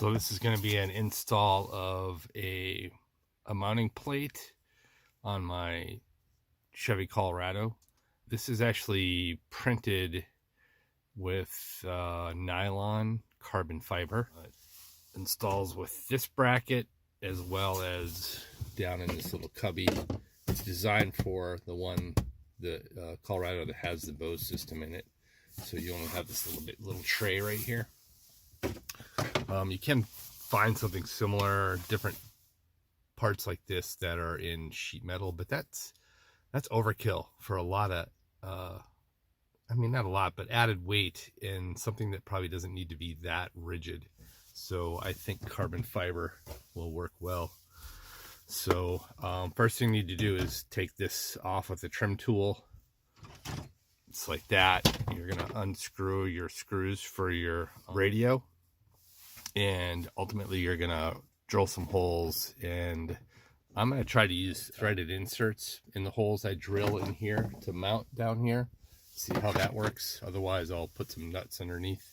So this is going to be an install of a mounting plate on my Chevy Colorado. This is actually printed with nylon carbon fiber. It installs with this bracket as well as down in this little cubby. It's designed for the Colorado that has the BOSE system in it. So you only have this little tray right here. You can find something similar, different parts like this that are in sheet metal, but that's overkill for a lot of, I mean, not a lot, but added weight in something that probably doesn't need to be that rigid. So I think carbon fiber will work well. So first thing you need to do is take this off with a trim tool. It's like that. You're going to unscrew your screws for your radio. And ultimately you're going to drill some holes, and I'm going to try to use threaded inserts in the holes I drill in here to mount down here. See how that works. Otherwise I'll put some nuts underneath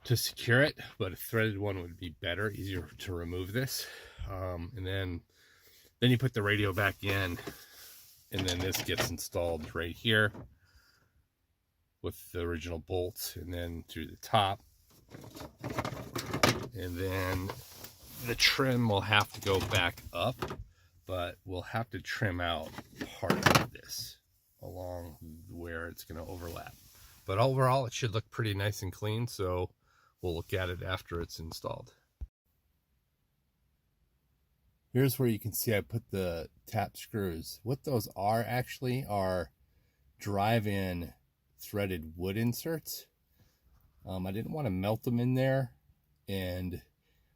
to secure it, but a threaded one would be better, easier to remove this. And then you put the radio back in, and then this gets installed right here with the original bolts, and then through the top. And then the trim will have to go back up, but we'll have to trim out part of this along where it's going to overlap. But overall it should look pretty nice and clean, so we'll look at it after it's installed. Here's where you can see I put the tap screws. What those are actually are drive-in threaded wood inserts. I didn't want to melt them in there, and I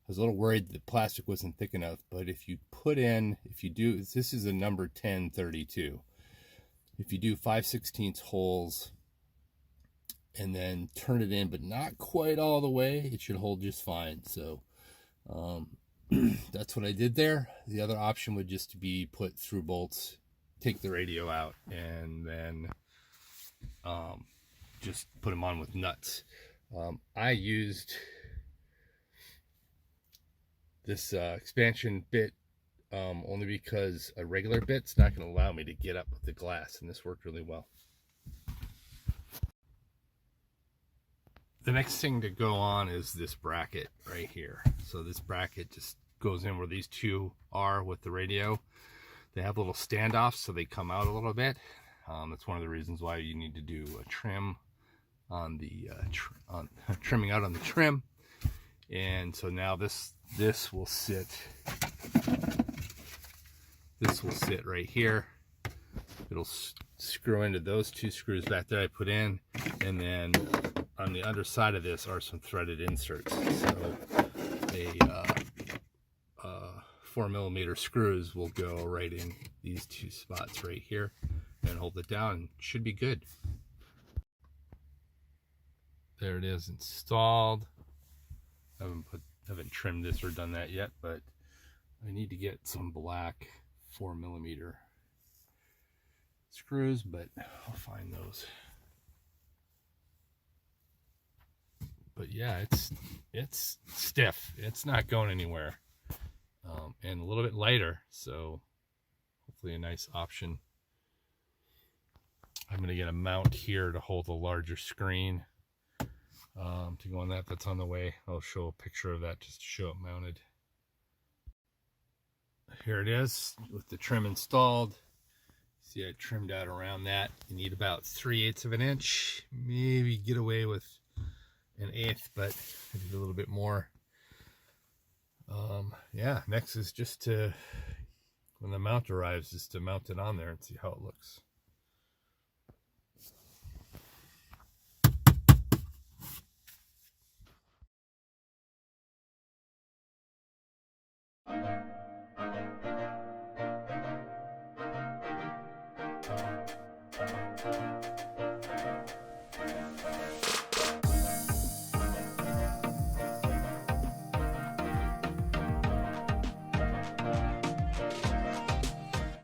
was a little worried the plastic wasn't thick enough, but if you do, this is a number 1032. If you do 5/16 holes and then turn it in, but not quite all the way, it should hold just fine. So that's what I did there. The other option would just be put through bolts, take the radio out, and then just put them on with nuts. I used this expansion bit only because a regular bit's not going to allow me to get up with the glass, and this worked really well. The next thing to go on is this bracket right here. So this bracket just goes in where these two are with the radio. They have little standoffs, so they come out a little bit. That's one of the reasons why you need to do a trim on the trimming out on the trim. And so now this will sit right here. It'll screw into those two screws back there I put in, and then on the underside of this are some threaded inserts. So a 4mm screws will go right in these two spots right here and hold it down, and should be good. There it is, installed. Haven't trimmed this or done that yet, but I need to get some black 4mm screws, but I'll find those. But yeah, it's stiff. It's not going anywhere, and a little bit lighter, so hopefully a nice option. I'm going to get a mount here to hold a larger screen to go on that. That's on the way. I'll show a picture of that just to show it mounted. Here it is with the trim installed. See, I trimmed out around that. You need about 3/8 of an inch, maybe get away with 1/8, but I did a little bit more. Yeah, next is just to, when the mount arrives, is to mount it on there and see how it looks.